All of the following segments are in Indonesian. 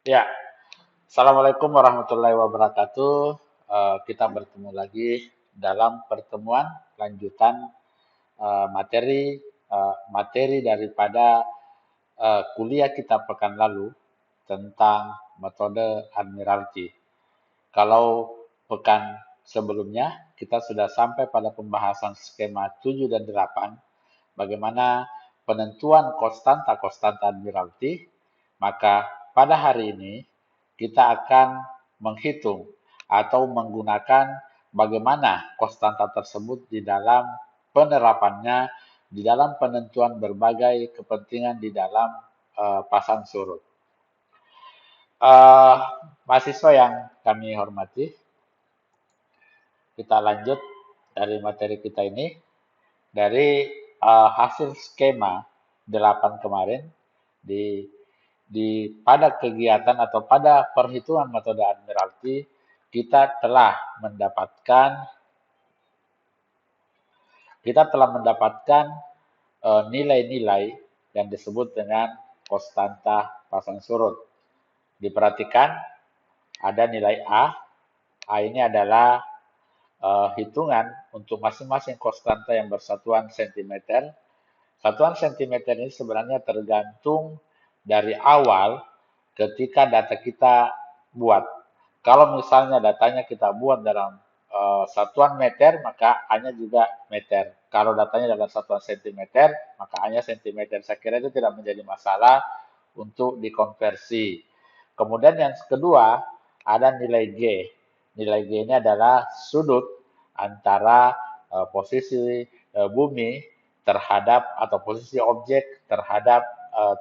Ya, Assalamualaikum warahmatullahi wabarakatuh. Kita bertemu lagi dalam pertemuan lanjutan materi daripada kuliah kita pekan lalu tentang metode Admiralty. Kalau pekan sebelumnya kita sudah sampai pada pembahasan skema 7 dan 8, bagaimana penentuan konstanta Admiralty, maka pada hari ini kita akan menghitung atau menggunakan bagaimana konstanta tersebut di dalam penerapannya, di dalam penentuan berbagai kepentingan di dalam pasang surut. Uh, Mahasiswa yang kami hormati, kita lanjut dari materi kita ini. Dari hasil skema 8 kemarin, di pada kegiatan atau pada perhitungan metode Admiralty, kita telah mendapatkan nilai-nilai yang disebut dengan konstanta pasang surut. Diperhatikan ada nilai A. A ini adalah hitungan untuk masing-masing konstanta yang bersatuan cm. Satuan cm ini sebenarnya tergantung dari awal ketika data kita buat. Kalau misalnya datanya kita buat dalam satuan meter, maka A-nya juga meter. Kalau datanya dalam satuan sentimeter, maka A-nya sentimeter. Saya kira itu tidak menjadi masalah untuk dikonversi. Kemudian yang kedua, ada nilai G. Nilai G ini adalah sudut antara posisi bumi terhadap atau posisi objek terhadap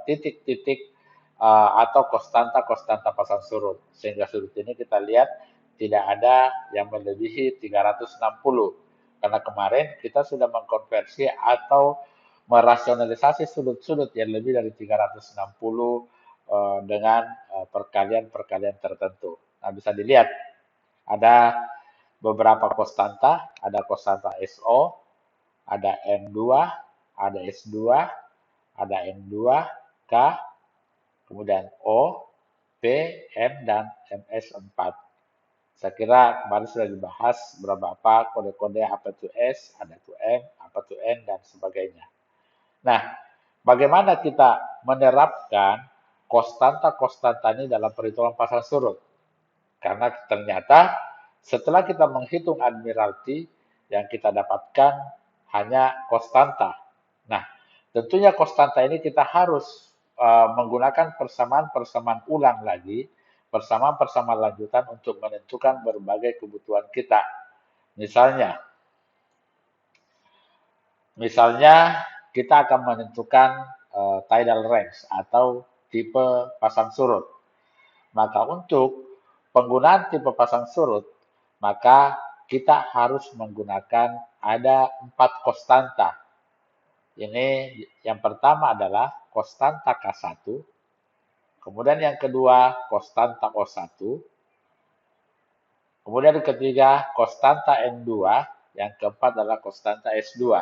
titik-titik atau konstanta-konstanta pasang surut. Sehingga sudut ini kita lihat tidak ada yang melebihi 360. Karena kemarin kita sudah mengkonversi atau merasionalisasi sudut-sudut yang lebih dari 360 dengan perkalian-perkalian tertentu. Nah, bisa dilihat ada beberapa konstanta, ada konstanta SO, ada M2, ada S2, ada M2, K, kemudian O, P, M, dan MS4. Saya kira kemarin sudah dibahas beberapa kode-kode apa itu S, ada itu M, apa itu N, dan sebagainya. Nah, bagaimana kita menerapkan konstanta-konstanta ini dalam perhitungan pasang surut? Karena ternyata setelah kita menghitung Admiralty, yang kita dapatkan hanya konstanta. Nah, tentunya konstanta ini kita harus menggunakan persamaan-persamaan ulang lagi, persamaan-persamaan lanjutan untuk menentukan berbagai kebutuhan kita. Misalnya, misalnya kita akan menentukan tidal range atau tipe pasang surut. Maka untuk penggunaan tipe pasang surut, maka kita harus menggunakan ada 4 konstanta. Ini yang pertama adalah konstanta K1, kemudian yang kedua konstanta O1, kemudian yang ketiga konstanta M2, yang keempat adalah konstanta S2.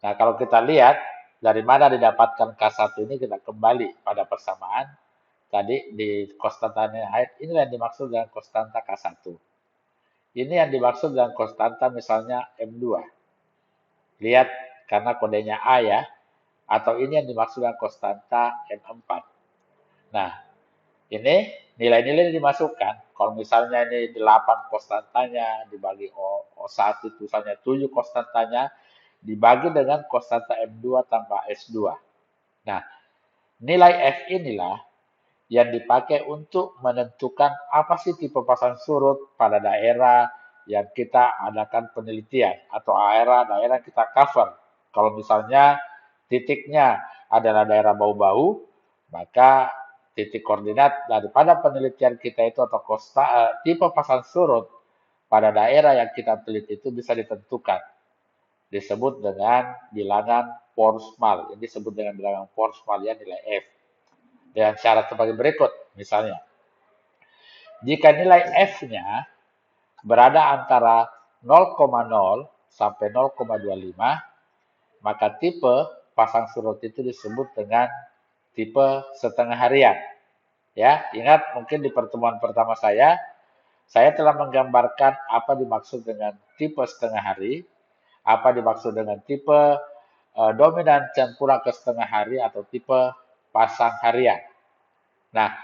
Nah, kalau kita lihat dari mana didapatkan K1 ini, kita kembali pada persamaan tadi di konstantanya air. Ini yang dimaksud dengan konstanta K1. Ini yang dimaksud dengan konstanta misalnya M2. Lihat karena kodenya A ya. Atau ini yang dimaksud dengan konstanta M4. Nah, ini nilai-nilai yang dimasukkan. Kalau misalnya ini 8 konstantanya dibagi O1 itu misalnya 7 konstantanya dibagi dengan konstanta M2 tambah S2. Nah, nilai F inilah yang dipakai untuk menentukan apa sih tipe pasang surut pada daerah yang kita adakan penelitian atau daerah-daerah kita cover. Kalau misalnya titiknya adalah daerah bau-bau, maka titik koordinat daripada penelitian kita itu atau tipe pasang surut pada daerah yang kita teliti itu bisa ditentukan. Disebut dengan bilangan Forstmal. Ini disebut dengan bilangan Forstmal ya, nilai F. Dengan syarat sebagai berikut, misalnya. Jika nilai F-nya berada antara 0,0 sampai 0,25, maka tipe pasang surut itu disebut dengan tipe setengah harian. Ya, ingat mungkin di pertemuan pertama saya telah menggambarkan apa dimaksud dengan tipe setengah hari, apa dimaksud dengan tipe dominan campuran ke setengah hari atau tipe pasang harian. Nah,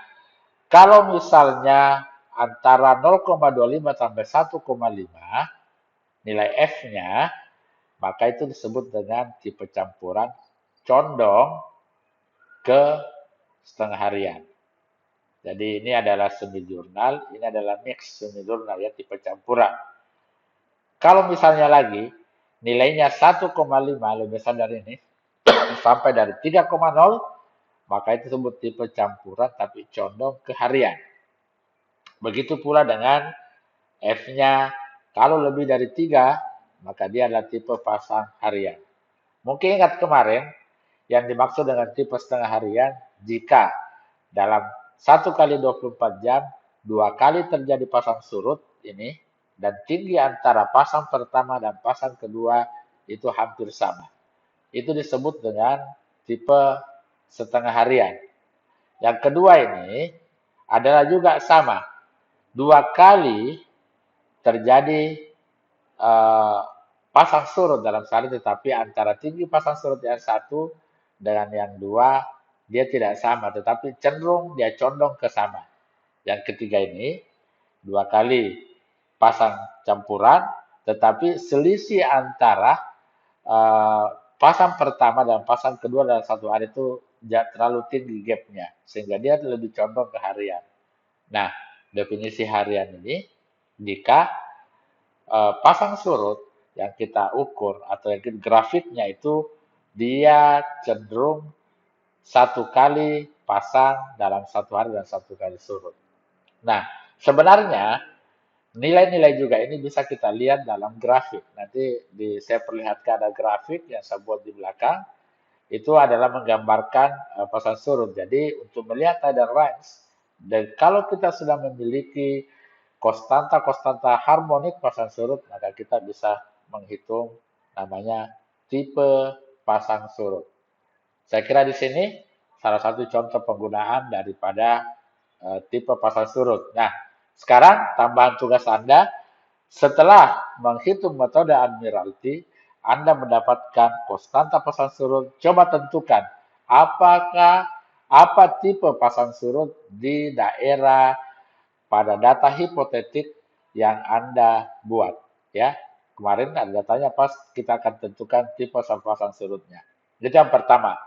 kalau misalnya antara 0,25 sampai 1,5 nilai F-nya, maka itu disebut dengan tipe campuran condong ke setengah harian. Jadi ini adalah semi jurnal, ini adalah mix semi jurnal ya, tipe campuran. Kalau misalnya lagi nilainya 1,5 lebih besar dari ini sampai dari 3,0, maka itu disebut tipe campuran tapi condong ke harian. Begitu pula dengan F-nya kalau lebih dari 3, maka dia adalah tipe pasang harian. Mungkin ingat kemarin yang dimaksud dengan tipe setengah harian jika dalam 1 kali 24 jam 2 kali terjadi pasang surut ini dan tinggi antara pasang pertama dan pasang kedua itu hampir sama. Itu disebut dengan tipe setengah harian. Yang kedua ini adalah juga sama. 2 kali terjadi pasang surut dalam sehari, tetapi antara tinggi pasang surut yang satu dengan yang dua dia tidak sama, tetapi cenderung dia condong ke sama. Yang ketiga ini 2 kali pasang campuran, tetapi selisih antara pasang pertama dan pasang kedua dalam satu hari itu terlalu tinggi gapnya, sehingga dia lebih condong ke harian. Nah, definisi harian ini jika pasang surut yang kita ukur atau yang grafiknya itu dia cenderung 1 kali pasang dalam satu hari dan 1 kali surut. Nah, sebenarnya nilai-nilai juga ini bisa kita lihat dalam grafik. Nanti saya perlihatkan ada grafik yang saya buat di belakang. Itu adalah menggambarkan pasang surut. Jadi untuk melihat tidal range, dan kalau kita sudah memiliki konstanta harmonik pasang surut, maka kita bisa menghitung namanya tipe pasang surut. Saya kira di sini salah satu contoh penggunaan daripada tipe pasang surut. Nah, sekarang tambahan tugas Anda, setelah menghitung metode Admiralty, Anda mendapatkan konstanta pasang surut. Coba tentukan apakah apa tipe pasang surut di daerah pada data hipotetik yang Anda buat. Ya, kemarin ada datanya pas, kita akan tentukan tipe pasang surutnya. Jadi yang pertama,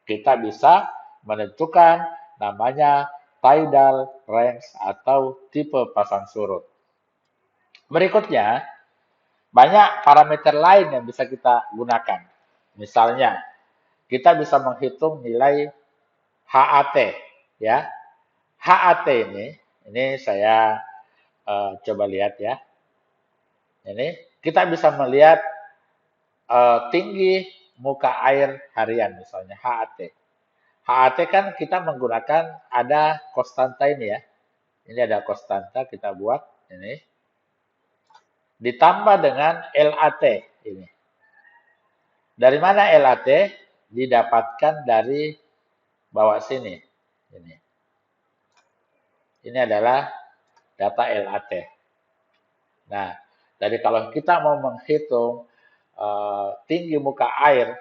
kita bisa menentukan namanya tidal range atau tipe pasang surut. Berikutnya, banyak parameter lain yang bisa kita gunakan. Misalnya, kita bisa menghitung nilai HAT, ya. HAT ini saya coba lihat ya. Ini kita bisa melihat tinggi muka air harian misalnya HAT. HAT kan kita menggunakan ada konstanta ini ya. Ini ada konstanta kita buat ini. Ditambah dengan LAT ini. Dari mana LAT? Didapatkan dari bawah sini. Ini adalah data LAT. Nah, jadi kalau kita mau menghitung tinggi muka air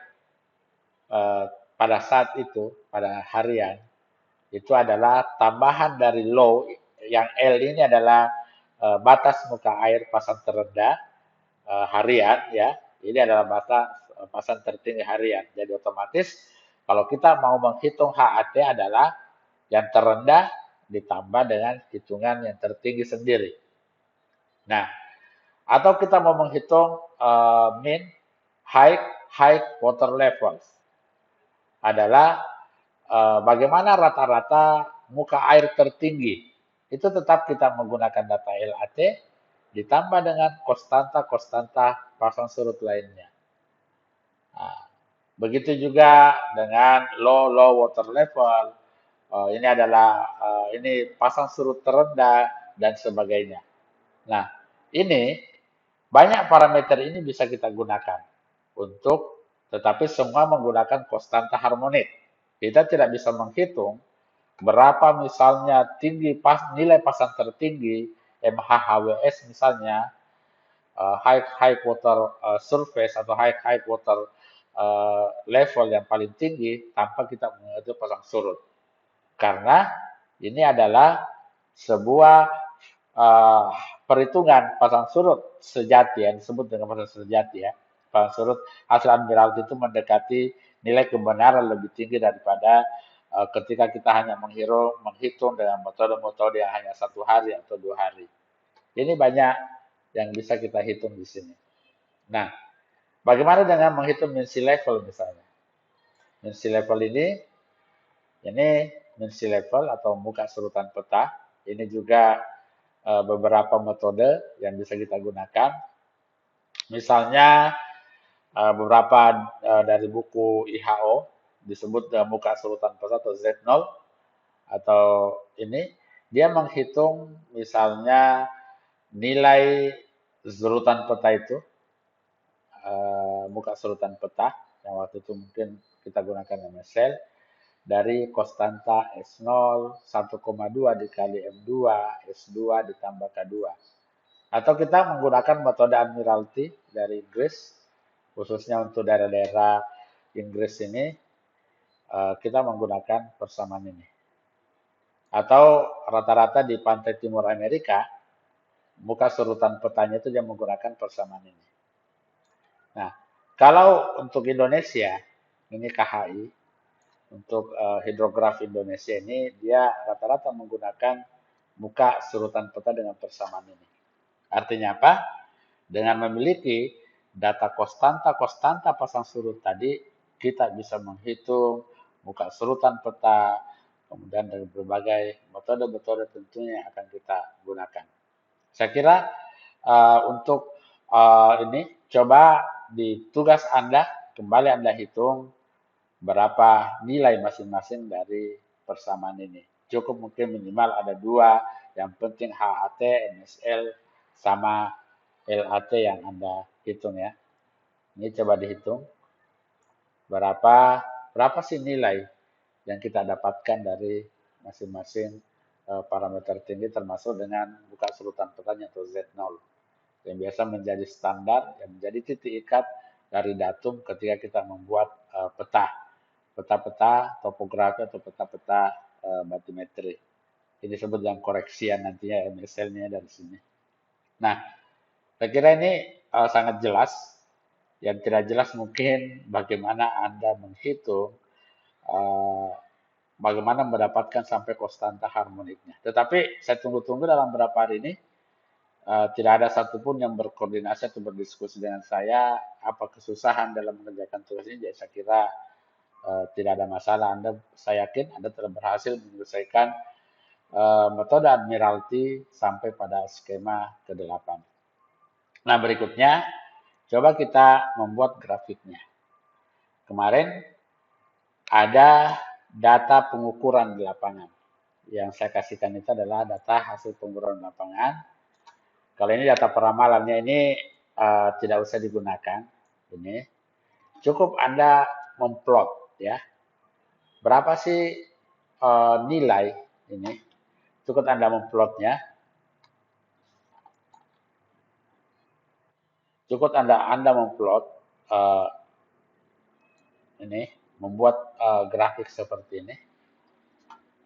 pada saat itu, pada harian, itu adalah tambahan dari low, yang L ini adalah batas muka air pasang terendah harian ya. Ini adalah batas pasang tertinggi harian. Jadi otomatis kalau kita mau menghitung HAT adalah yang terendah ditambah dengan hitungan yang tertinggi sendiri. Nah, atau kita mau menghitung mean high water levels adalah bagaimana rata-rata muka air tertinggi. Itu tetap kita menggunakan data LAT ditambah dengan konstanta pasang surut lainnya. Nah, begitu juga dengan low water level. Ini adalah ini pasang surut terendah dan sebagainya. Nah, ini banyak parameter ini bisa kita gunakan tetapi semua menggunakan konstanta harmonik. Kita tidak bisa menghitung berapa misalnya nilai pasang tertinggi MHHWS misalnya, high water surface atau high water level yang paling tinggi tanpa kita mengatur pasang surut. Karena ini adalah sebuah uh, perhitungan pasang surut sejati, yang disebut dengan pasang surut sejati ya. Pasang surut hasil Admiralty itu mendekati nilai kebenaran lebih tinggi daripada ketika kita hanya menghitung dengan metode-metode yang hanya 1 hari atau 2 hari. Ini banyak yang bisa kita hitung di sini. Nah, bagaimana dengan menghitung mean sea level misalnya? Mean sea level ini mean sea level atau muka surutan peta. Ini juga beberapa metode yang bisa kita gunakan. Misalnya beberapa dari buku IHO disebut muka surutan peta atau Z0 atau ini dia menghitung misalnya nilai surutan peta itu, muka surutan peta yang waktu itu mungkin kita gunakan MSL dari konstanta S0 1,2 dikali M2 S2 ditambah K2. Atau kita menggunakan metode Admiralty dari Inggris, khususnya untuk daerah-daerah Inggris ini, kita menggunakan persamaan ini. Atau rata-rata di pantai timur Amerika, muka surutan petanya itu yang menggunakan persamaan ini. Nah, kalau untuk Indonesia, ini KHI, untuk hidrografi Indonesia ini, dia rata-rata menggunakan muka surutan peta dengan persamaan ini. Artinya apa? Dengan memiliki data konstanta pasang surut tadi, kita bisa menghitung muka surutan peta, kemudian dari berbagai metode-metode tentunya yang akan kita gunakan. Saya kira untuk ini coba di tugas Anda, kembali Anda hitung berapa nilai masing-masing dari persamaan ini. Cukup mungkin minimal ada 2, yang penting HAT, MSL, sama LAT yang Anda hitung ya. Ini coba dihitung berapa sih nilai yang kita dapatkan dari masing-masing parameter tinggi termasuk dengan buka surutan petanya atau Z0 yang biasa menjadi standar, yang menjadi titik ikat dari datum ketika kita membuat peta-peta topografi atau peta-peta batimetri. Ini disebut yang koreksian nantinya MSL-nya dari sini. Nah, saya kira ini sangat jelas. Yang tidak jelas mungkin bagaimana Anda menghitung, bagaimana mendapatkan sampai konstanta harmoniknya. Tetapi saya tunggu-tunggu dalam beberapa hari ini, tidak ada satupun yang berkoordinasi atau berdiskusi dengan saya apa kesusahan dalam mengerjakan tugas ini. Jadi saya kira tidak ada masalah. Saya yakin Anda telah berhasil menyelesaikan metode Admiralty sampai pada skema ke-8. Nah, berikutnya coba kita membuat grafiknya. Kemarin ada data pengukuran di lapangan. Yang saya kasihkan itu adalah data hasil pengukuran di lapangan. Kalau ini data peramalannya ini tidak usah digunakan. Ini cukup Anda memplot ya. Berapa sih nilai ini? Cukup Anda memplotnya. Cukup Anda memplot ini, membuat grafik seperti ini.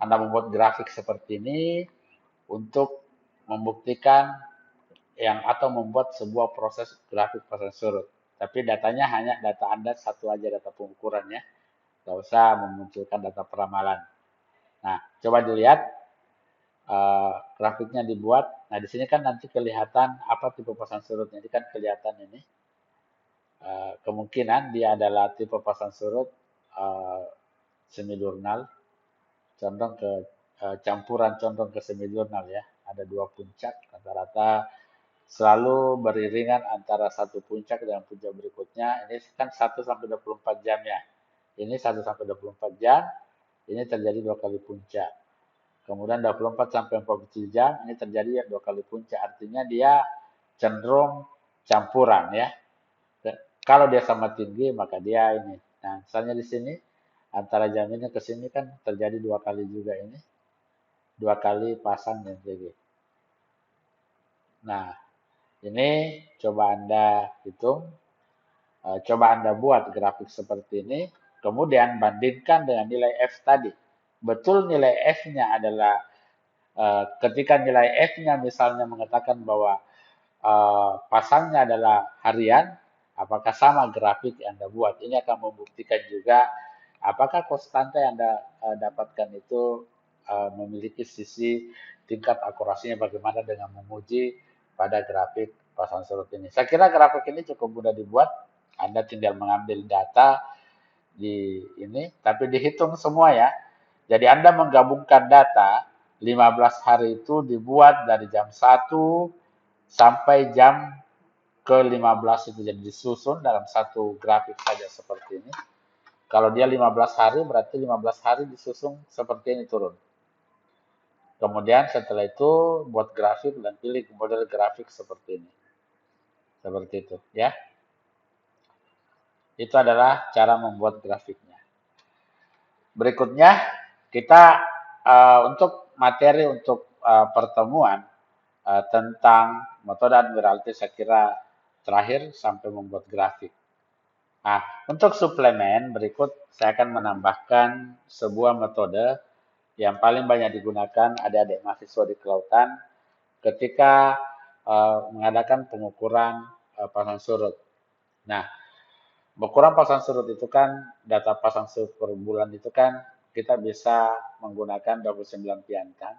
Anda membuat grafik seperti ini untuk membuktikan atau membuat sebuah proses grafik pasang surut. Tapi datanya hanya data Anda satu aja, data pengukurannya. Nggak usah memunculkan data peramalan. Nah, coba dilihat grafiknya dibuat. Nah, di sini kan nanti kelihatan apa tipe pasang surutnya. Ini kan kelihatan ini. Kemungkinan dia adalah tipe pasang surut semidurnal, condong ke campuran condong ke semidurnal ya. Ada 2 puncak, rata-rata selalu beriringan antara satu puncak dengan puncak berikutnya. Ini kan 1 sampai 24 jam ya. Ini 1 sampai 24 jam, ini terjadi 2 kali puncak. Kemudian 24 sampai 47 jam, ini terjadi 2 kali puncak. Artinya dia cenderung campuran ya. Kalau dia sama tinggi, maka dia ini. Nah, misalnya di sini Antara jam ini ke sini kan terjadi 2 kali juga ini. 2 kali pasang yang kayak gitu. Nah, ini coba Anda hitung, coba Anda buat grafik seperti ini, kemudian bandingkan dengan nilai F tadi. Betul nilai F-nya adalah ketika nilai F-nya misalnya mengatakan bahwa pasangnya adalah harian, apakah sama grafik yang Anda buat? Ini akan membuktikan juga apakah konstanta yang Anda dapatkan itu memiliki sisi tingkat akurasinya bagaimana dengan menguji pada grafik pasang surut ini. Saya kira grafik ini cukup mudah dibuat. Anda tinggal mengambil data di ini, tapi dihitung semua ya. Jadi Anda menggabungkan data 15 hari itu dibuat dari jam 1 sampai jam ke-15 itu jadi disusun dalam satu grafik saja seperti ini. Kalau dia 15 hari berarti 15 hari disusun seperti ini turun. Kemudian setelah itu buat grafik dan pilih model grafik seperti ini. Seperti itu ya. Itu adalah cara membuat grafiknya. Berikutnya kita untuk materi untuk pertemuan tentang metode admiralty saya kira terakhir sampai membuat grafik. Nah, untuk suplemen berikut saya akan menambahkan sebuah metode yang paling banyak digunakan adik-adik mahasiswa di kelautan ketika mengadakan pengukuran pasang surut. Nah, pengukuran pasang surut itu kan data pasang surut per bulan itu kan kita bisa menggunakan 29 piantan,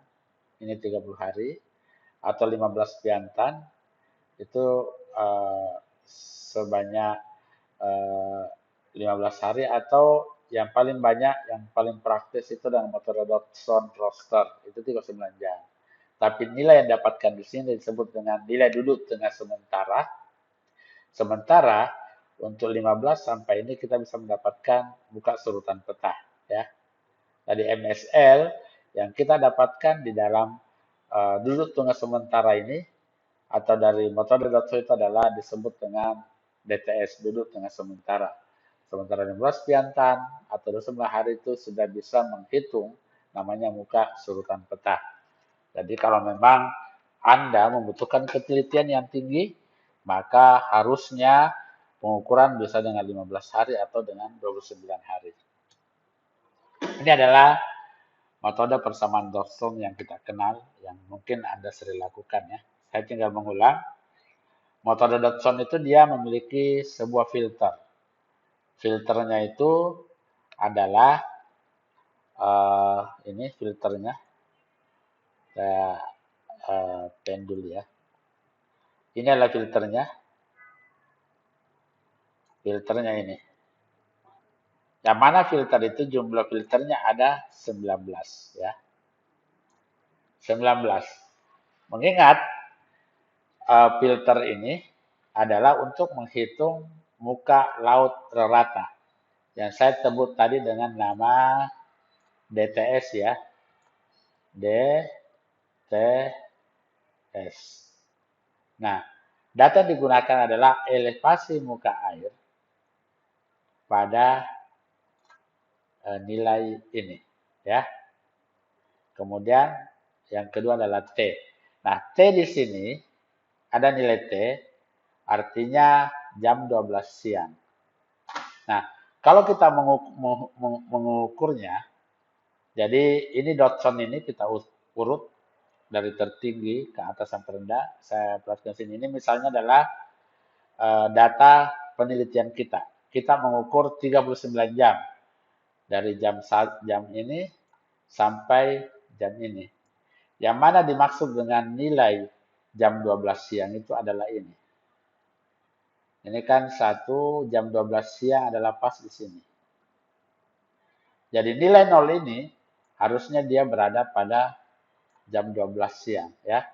ini 30 hari, atau 15 piantan, itu sebanyak 15 hari, atau yang paling banyak, yang paling praktis itu dengan metode Dodson roster, itu 39 jam. Tapi nilai yang dapatkan di sini disebut dengan nilai duduk tengah sementara. Sementara untuk 15 sampai ini kita bisa mendapatkan muka surutan peta ya. Tadi MSL yang kita dapatkan di dalam duduk tengah sementara ini atau dari metode Dodson itu adalah disebut dengan DTS, duduk tengah sementara. Sementara 15 piantan atau 29 hari itu sudah bisa menghitung namanya muka surutan peta. Jadi kalau memang Anda membutuhkan ketelitian yang tinggi, maka harusnya pengukuran bisa dengan 15 hari atau dengan 29 hari. Ini adalah metode persamaan Dodson yang kita kenal, yang mungkin Anda sering lakukan ya. Saya tinggal mengulang. Metode Dodson itu dia memiliki sebuah filter. Filternya itu adalah ini filternya. Saya pen dulu ya. Ini adalah filternya. Filternya ini. Yang mana filter itu jumlah filternya ada 19 ya. 19. Mengingat filter ini adalah untuk menghitung muka laut rata yang saya sebut tadi dengan nama DTS ya. DTS. Nah, data yang digunakan adalah elevasi muka air pada nilai ini ya. Kemudian yang kedua adalah T. Nah, T di sini ada nilai T artinya jam 12 siang. Nah, kalau kita mengukurnya, jadi ini Dodson ini kita urut dari tertinggi ke atas yang terendah. Saya perhatikan sini. Ini misalnya adalah data penelitian kita. Kita mengukur 39 jam. Dari jam ini sampai jam ini. Yang mana dimaksud dengan nilai jam 12 siang itu adalah ini. Ini kan 1 jam 12 siang adalah pas di sini. Jadi nilai 0 ini harusnya dia berada pada jam 12 siang ya.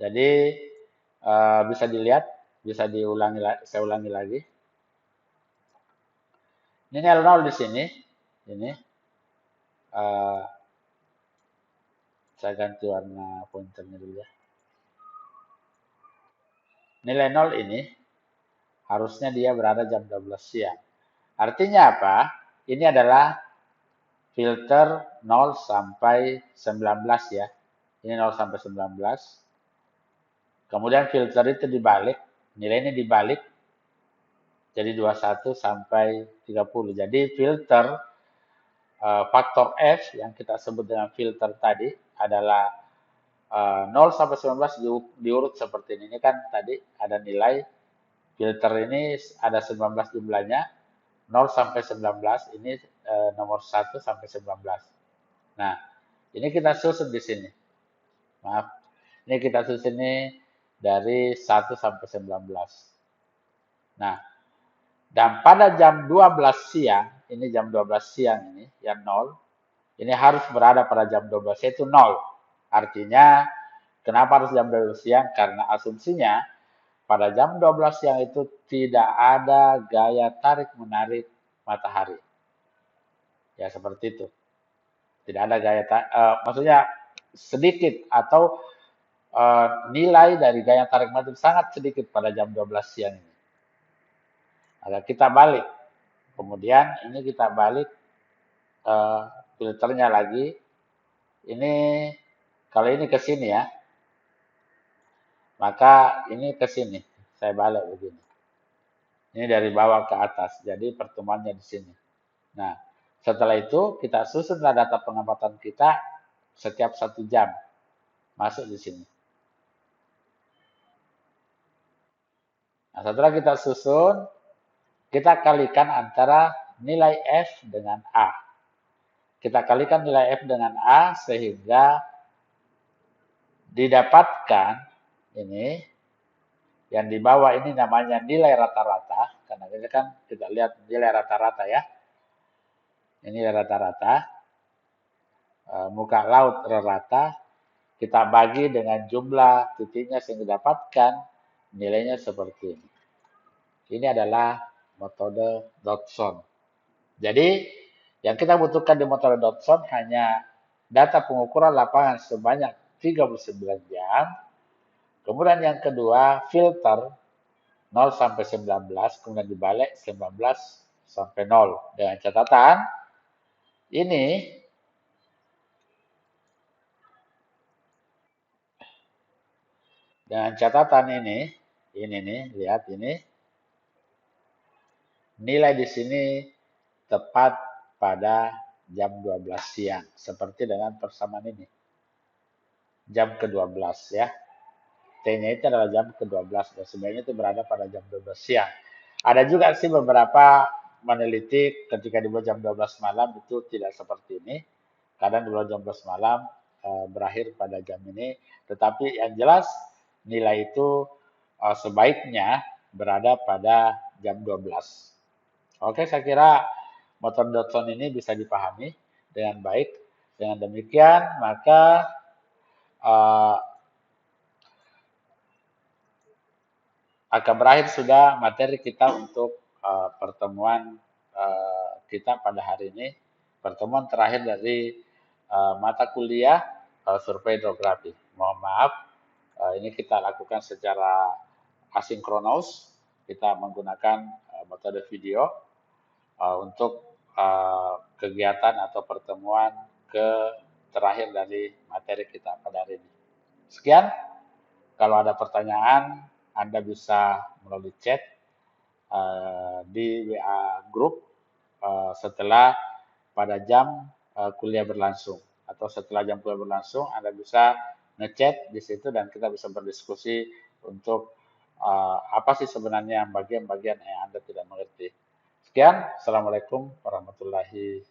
Jadi bisa dilihat, bisa diulangi, saya ulangi lagi. Ini nilai 0 di sini. Ini saya ganti warna pointernya dulu ya. nilai 0 ini harusnya dia berada jam 12 siang. Artinya apa? Ini adalah filter 0 sampai 19 ya. Ini 0 sampai 19. Kemudian filter itu dibalik, nilainya dibalik jadi 21 sampai 30. Jadi filter faktor F yang kita sebut dengan filter tadi adalah 0 sampai 19 diurut seperti ini. Ini kan tadi ada nilai filter ini ada 19 jumlahnya, 0 sampai 19 ini nomor 1 sampai 19. Nah, ini kita susun di sini. Maaf, ini kita susun ini dari 1 sampai 19. Nah, dan pada jam 12 siang, ini jam 12 siang ini, yang 0, ini harus berada pada jam 12, yaitu 0. Artinya, kenapa harus jam 12 siang? Karena asumsinya, pada jam 12 siang itu tidak ada gaya tarik-menarik matahari. Ya, seperti itu. Tidak ada gaya maksudnya sedikit atau nilai dari gaya tarik matahari sangat sedikit pada jam 12 siang ini. Ada kita balik. Kemudian ini kita balik filternya lagi. Ini kalau ini ke sini ya. Maka ini ke sini. Saya balik begini. Ini dari bawah ke atas. Jadi pertemuannya di sini. Nah, setelah itu kita susunlah data pengamatan kita setiap 1 jam. Masuk di sini. Nah, setelah kita susun, kita kalikan antara nilai F dengan A. Kita kalikan nilai F dengan A sehingga didapatkan ini yang di bawah ini namanya nilai rata-rata. Karena ini kan kita lihat nilai rata-rata ya. Ini nilai rata-rata. Muka laut rata. Kita bagi dengan jumlah titiknya sehingga dapatkan nilainya seperti ini. Ini adalah metode Dodson. Jadi, yang kita butuhkan di metode Dodson hanya data pengukuran lapangan sebanyak 39 jam. Kemudian yang kedua, filter 0 sampai 19, kemudian dibalik 19 sampai 0. Dengan catatan, ini dengan catatan ini nih, lihat ini. Nilai di sini tepat pada jam 12 siang. Seperti dengan persamaan ini. Jam ke-12 ya. T-nya itu adalah jam ke-12. Dan sebenarnya itu berada pada jam 12 siang. Ada juga sih beberapa meneliti ketika dibuat jam 12 malam itu tidak seperti ini. Kadang dibuat jam 12 malam berakhir pada jam ini. Tetapi yang jelas nilai itu sebaiknya berada pada jam 12. Oke, saya kira metode Dodson ini bisa dipahami dengan baik. Dengan demikian, maka akan berakhir sudah materi kita untuk pertemuan kita pada hari ini. Pertemuan terakhir dari mata kuliah survei hidrografi. Mohon maaf, ini kita lakukan secara asinkronus. Kita menggunakan metode video untuk kegiatan atau pertemuan terakhir dari materi kita pada hari ini. Sekian, kalau ada pertanyaan, Anda bisa melalui chat di WA Group setelah pada jam kuliah berlangsung. Atau setelah jam kuliah berlangsung, Anda bisa ngechat di situ dan kita bisa berdiskusi untuk apa sih sebenarnya bagian-bagian yang Anda tidak mengerti. Sekian, Assalamualaikum warahmatullahi